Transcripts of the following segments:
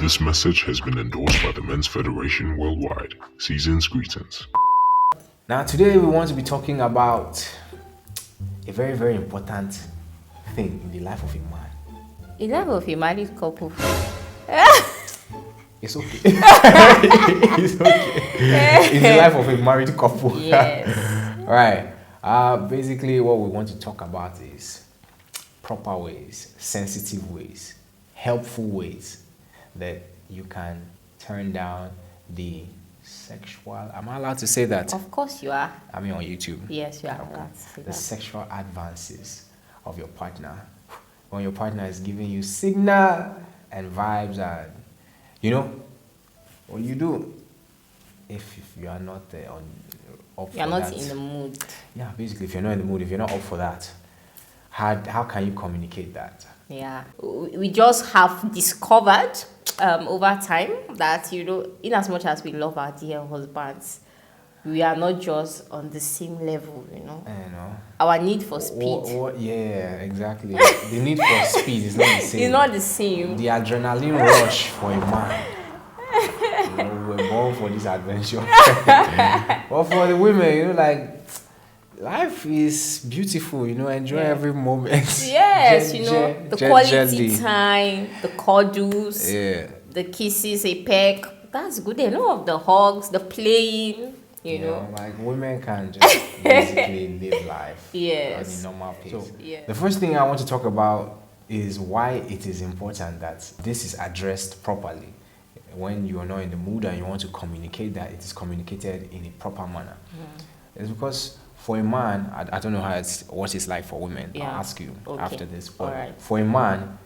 This message has been endorsed by the Men's Federation Worldwide. Season's greetings. Now, today we want to be talking about a very, very important thing in the life of a man. In the life of a married couple. It's okay. It's okay. In the life of a married couple. Yes. Right. Basically, what we want to talk about is proper ways, sensitive ways, helpful ways that you can turn down the sexual. Am I allowed to say that? Of course you are. I mean, on YouTube. Yes, you are Okay. allowed to say The that. sexual advances of your partner. When your partner is giving you signal and vibes, and you know what you do if you are not up You are for not that. in the mood. Yeah, basically, if you're not in the mood, if you're not up for that, how can you communicate that? Yeah. We just have discovered over time that, in as much as we love our dear husbands, we are not just on the same level, You know. Our need for speed Yeah, exactly. The need for speed is not the same. is not the same. The adrenaline rush for a man. We were born for this adventure. But for the women, life is beautiful, enjoy every moment. Yes, the quality jelly. time, the cuddles, the kisses, a peck. That's good. They know of the hugs, the playing, Women can just basically live life Yes. at a normal pace. So, Yes. the first thing I want to talk about is why it is important that this is addressed properly. When you are not in the mood and you want to communicate that, it is communicated in a proper manner. It's because for a man, I don't know what it's like for women. Yeah. I'll ask you Okay. after this. But Alright. for a man,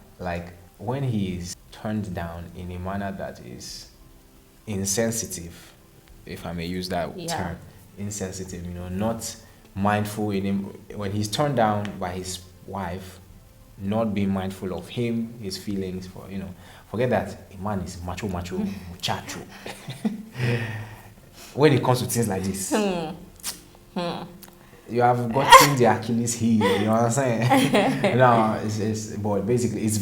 when he is turned down in a manner that is insensitive, if I may use that term, insensitive, not mindful in him, when he's turned down by his wife, not being mindful of him, his feelings, forget that a man is macho, muchacho. When it comes to things like this, you have gotten the Achilles heel, you know what I'm saying? No, but basically, it's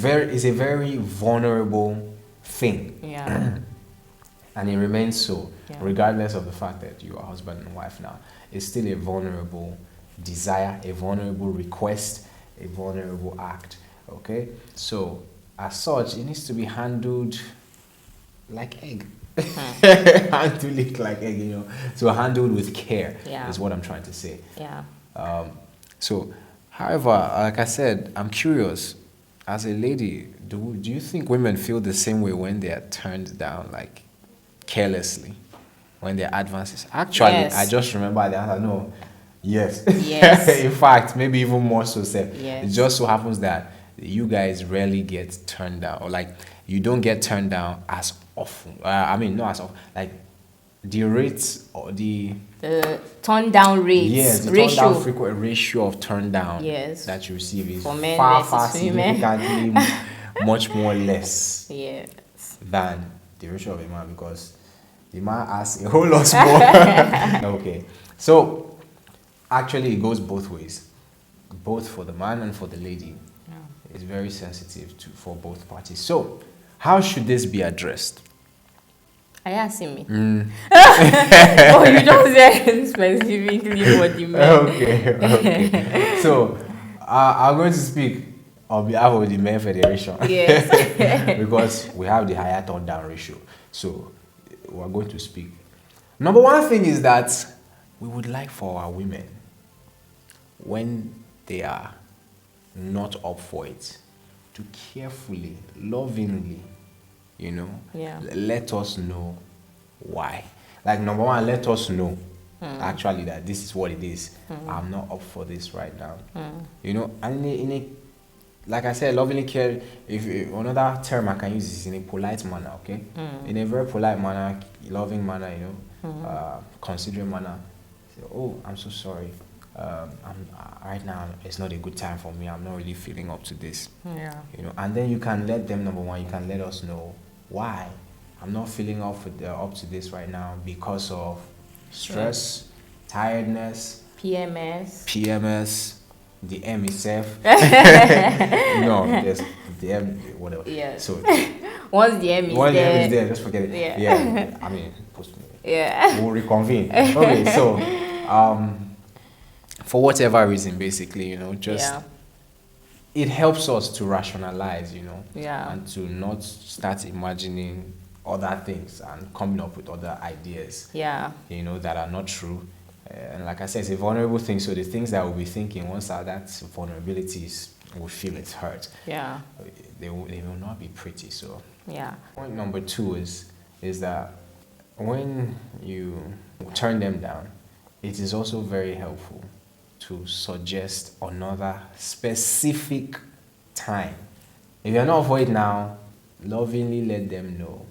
a very vulnerable thing. Yeah. And it remains so, Yeah. regardless of the fact that you are husband and wife now. It's still a vulnerable desire, a vulnerable request, a vulnerable act. Okay? So, as such, it needs to be handled like egg. Handle it like egg, So, handled with care is what I'm trying to say. Yeah. So, however, like I said, I'm curious. As a lady, do you think women feel the same way when they are turned down, carelessly, when their advances? Actually, Yes. I just remember the answer. No, yes. Yes. In fact, maybe even more so. Yes. It just so happens that you guys rarely get turned down, or you don't get turned down as often. Not as often. The rates or the turn down rates. Yes, the ratio. turn down frequent ratio of turn down Yes. that you receive is For men far versus women. significantly much more less Yes. than the ratio of a man, because the man has a whole lot more. Okay, so actually it goes both ways, both for the man and for the lady. It's very sensitive for both parties. So how should this be addressed? Are you asking me? Oh, you don't say specifically for the men. Okay. So, I'm going to speak on behalf of the Men Federation. Yes. Because we have the higher turn down ratio. So, we're going to speak. Number one thing is that we would like for our women, when they are not up for it, to carefully, lovingly, let us know why. Number one, let us know actually that this is what it is. I'm not up for this right now. And in a, like I said, lovingly care. If another term I can use is in a polite manner, okay? In a very polite manner, loving manner, considerate manner. Say, oh, I'm so sorry. Right now it's not a good time for me. I'm not really feeling up to this. Yeah. And then you can let them, number one, you can let us know why I'm not feeling up to this right now, because of stress, tiredness, PMS, the M itself. No, there's the M, whatever. Yeah. So, Once the M is Once the there. M is there, just forget it. Yeah. Yeah. I mean, post me. Yeah. We'll reconvene. Okay, so for whatever reason, basically, just Yeah. it helps us to rationalize, Yeah. and to not start imagining other things and coming up with other ideas, Yeah. that are not true. And like I said, it's a vulnerable thing. So the things that we'll be thinking once that vulnerability is, we feel it's hurt, Yeah. they will not be pretty. So Yeah. point number 2 is that when you turn them down, it is also very helpful to suggest another specific time. If you're not for it now, lovingly let them know.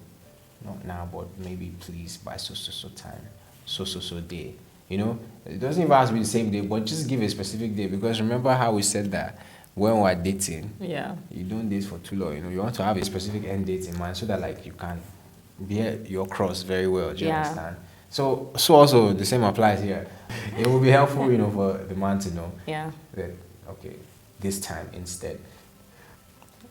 Not now, but maybe please by so time, so day. It doesn't even have to be the same day, but just give a specific day. Because remember how we said that when we're dating, Yeah. you don't date for too long. You want to have a specific end date in mind so that like you can bear your cross very well. Do you Yeah. understand? So also the same applies here. It will be helpful, for the man to know Yeah. that okay, this time instead.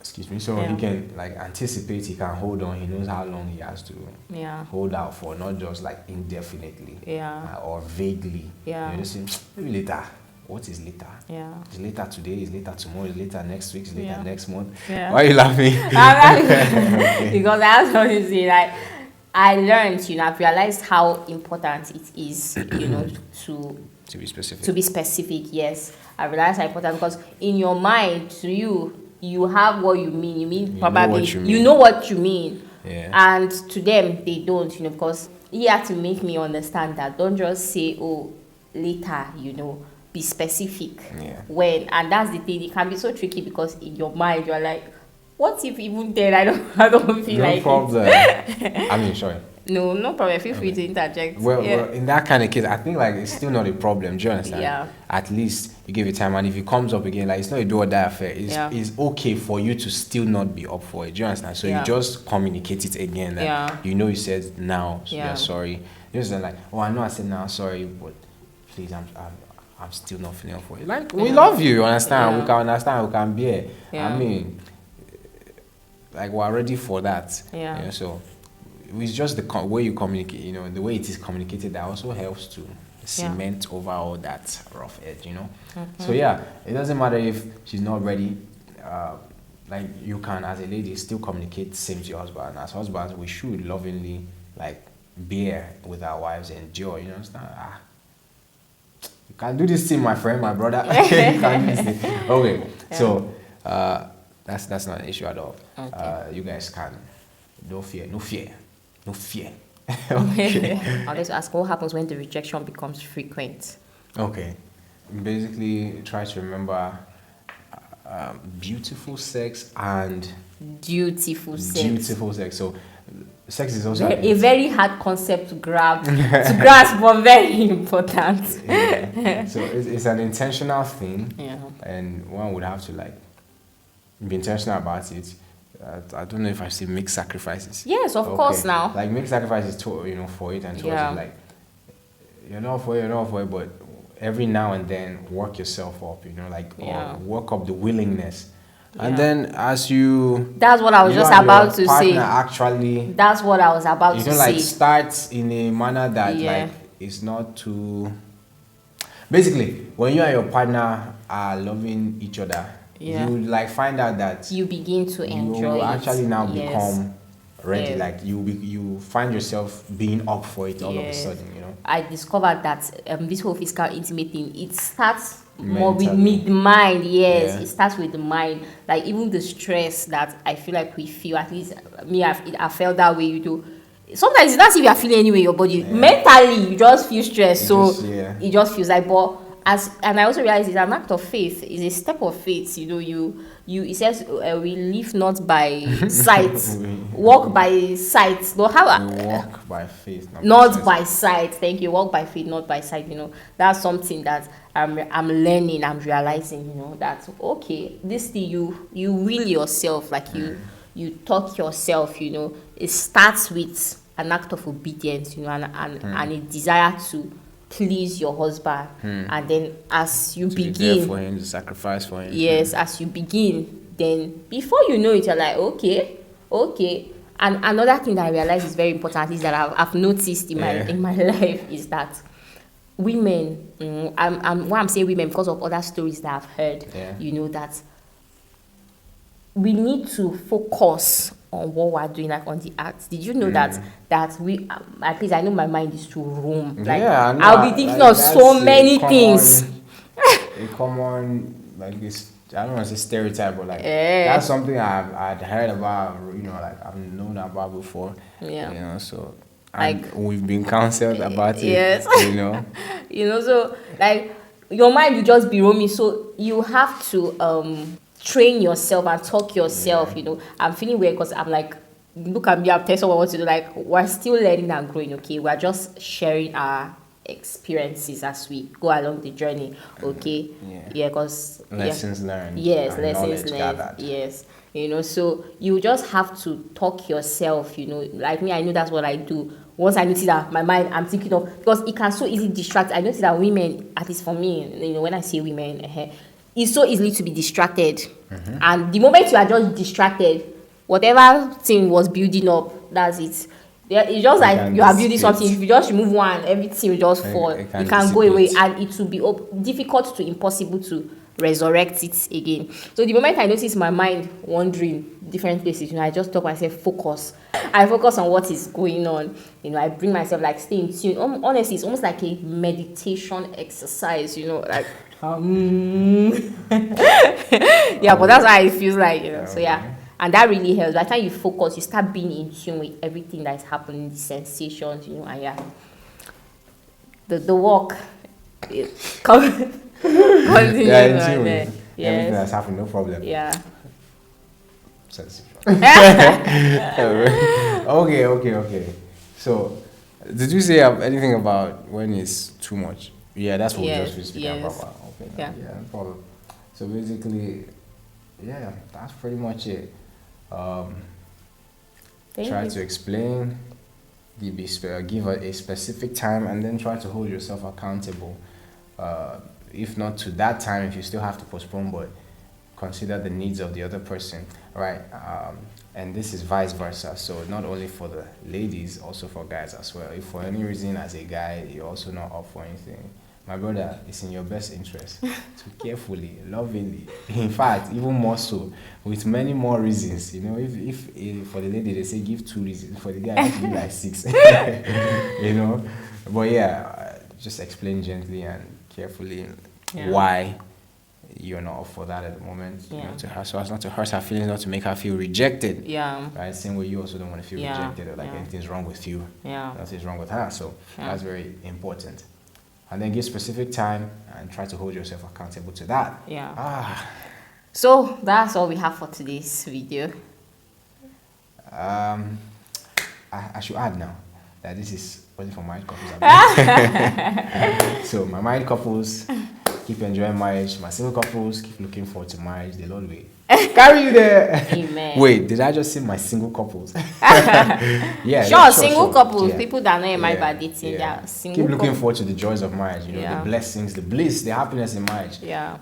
Excuse me. So Yeah. he can like anticipate. He can hold on. He knows how long he has to Yeah. hold out for, not just like indefinitely. Yeah. Or vaguely. Yeah. Just say, maybe later. What is later? Yeah. Is later today? Is later tomorrow? Is later next week? Is later Yeah. next month? Yeah. Why are you laughing? Because I have something to say. Like, I learned, I've realized how important it is, To be specific. to be specific. Yes, I realized how important, because in your mind, to you have what you mean. You mean You probably know what you mean. you know what you mean, Yeah. and to them they don't. Because he had to make me understand that don't just say, oh, later. Be specific. Yeah. And that's the thing. It can be so tricky because in your mind you're like, what if even then I don't feel No like problem. it? I mean, sorry. No problem. Feel free to interject. Well, Yeah. well, in that kind of case, I think like it's still not a problem. Do you understand? Yeah. At least you give it time, and if it comes up again, like it's not a do or die affair. It's okay for you to still not be up for it. Do you understand? So Yeah. you just communicate it again. That Yeah. you said now, so Yeah. you're sorry. You just like, oh, I know I said now, sorry, but please, I'm still not feeling up for it. Like we love you, understand? Yeah. We can understand. We can bear. Yeah. I mean, like we're ready for that. Yeah. So it's just the way you communicate, the way it is communicated that also helps to cement over all that rough edge, So yeah, it doesn't matter if she's not ready. Like you can, as a lady, still communicate same to your husband. As husbands, we should lovingly like bear with our wives, endure. You understand? You can do this thing, my friend, my brother. You can do this thing. Okay, so that's not an issue at all. Okay. You guys can. No fear. Okay. I'll just ask, what happens when the rejection becomes frequent? Okay. Basically, try to remember beautiful sex and Dutiful sex. dutiful sex. So, sex is also A very hard concept to grasp, but very important. Yeah. So it's an intentional thing, Yeah. and one would have to like be intentional about it. I don't know if I say make sacrifices. Yes, of course now. Like make sacrifices to for it and towards Yeah. it. Like you're not for it, but every now and then work yourself up. Yeah. Or work up the willingness, and Yeah. then as you. That's what I was just and about your to partner say. Actually, That's what I was about you to don't say. like start in a manner that Yeah. like is not too. Basically, when you and your partner are loving each other, Yeah. you like find out that You begin to enjoy you it. actually now Yes. become ready. Yeah. Like you find yourself being up for it all of a Yes. sudden. I discovered that this whole physical intimate thing, it starts more with Mentally. the mind. Yes, Yeah. it starts with the mind. Like even the stress that I feel like we feel, at least me, I felt that way. You do. Sometimes it's not as if you are feeling anyway your body. Yeah. Mentally, you just feel stressed. So yeah. it just feels like, but and I also realize it's an act of faith. It's a step of faith. It says we live not by sight, walk by sight. No, how We walk by faith, not by sight. Thank you. Walk by faith, not by sight. That's something that I'm learning. I'm realizing. That okay, this thing you will yourself, like you talk yourself. It starts with an act of obedience. And a desire to please your husband, and then as you to be begin there for him, to sacrifice for him. yes, as you begin, then before you know it, you're like, okay, And another thing that I realize is very important is that I've noticed in my life is that women, I'm saying women because of other stories that I've heard, you know, that we need to focus on what we're doing, like on the act. Did you know that we, at least I know my mind is to roam. Like, I'll be thinking of so many things. A common, like this, I don't want to say stereotype, but like that's something I'd heard about, you know, like I've known about before. Yeah. You know, so like we've been counseled about it. Yes. You know. You know, so like your mind will just be roaming. So you have to train yourself and talk yourself. You know, I'm feeling weird because I'm like, look at me, I'm telling someone what to do. Like, we're still learning and growing. Okay, we're just sharing our experiences as we go along the journey. Okay, because lessons learned. Yes, lessons learned. Yes, you know, so you just have to talk yourself. You know, like me, I know that's what I do. Once I notice that my mind, I'm thinking of, because it can so easily distract. I notice that women, at least for me, you know, when I say women, it's so easily to be distracted. And the moment you are just distracted, whatever thing was building up, that's it. It's just like you are building something. If you just remove one, everything will just fall. It can go away, and it will be difficult to impossible to resurrect it again. So the moment I notice my mind wandering different places, you know, I just talk myself, focus. I focus on what is going on. You know, I bring myself, like, stay in tune. Honestly, it's almost like a meditation exercise. You know, like yeah, but that's how it feels like. You know, so yeah. And that really helps. By the time you focus, you start being in tune with everything that is happening, the sensations, you know, and the walk continue. In tune with everything that's happening, no problem. Yeah. Okay. So, did you say anything about when it's too much? Yeah, that's what we just been speaking about. Okay. Yeah, no problem. So basically, yeah, that's pretty much it. Try to explain, give a specific time, and then try to hold yourself accountable. If not to that time, if you still have to postpone, but consider the needs of the other person, right? And this is vice versa. So not only for the ladies, also for guys as well. If for any reason as a guy you're also not up for anything, my brother, it's in your best interest to carefully, lovingly, in fact, even more so, with many more reasons. You know, if for the lady they say give 2 reasons, for the guy it give like 6. You know, but yeah, just explain gently and carefully why you're not up for that at the moment. You know, to her, so as not to hurt her feelings, not to make her feel rejected. Yeah. Right. Same way you also don't want to feel rejected or like anything's wrong with you. Yeah. Nothing's wrong with her. So that's very important. And then give specific time and try to hold yourself accountable to that. Yeah. So that's all we have for today's video. I should add now that this is only for married couples. So my married couples, keep enjoying marriage. My single couples, keep looking forward to marriage. The Lord will carry you there. Amen. Wait, did I just say my single couples? Sure, single couples. People that are not married but dating, they are single. Keep looking forward to the joys of marriage. You know, the blessings, the bliss, the happiness in marriage. Yeah,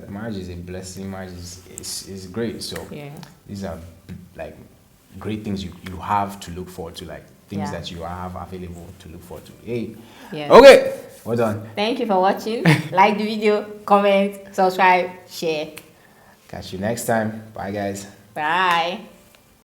marriage is a blessing. Marriage is great. So these are like great things you have to look forward to, like things that you have available to look forward to. Hey, okay, well done. Thank you for watching. Like the video, comment, subscribe, share. Catch you next time. Bye, guys. Bye.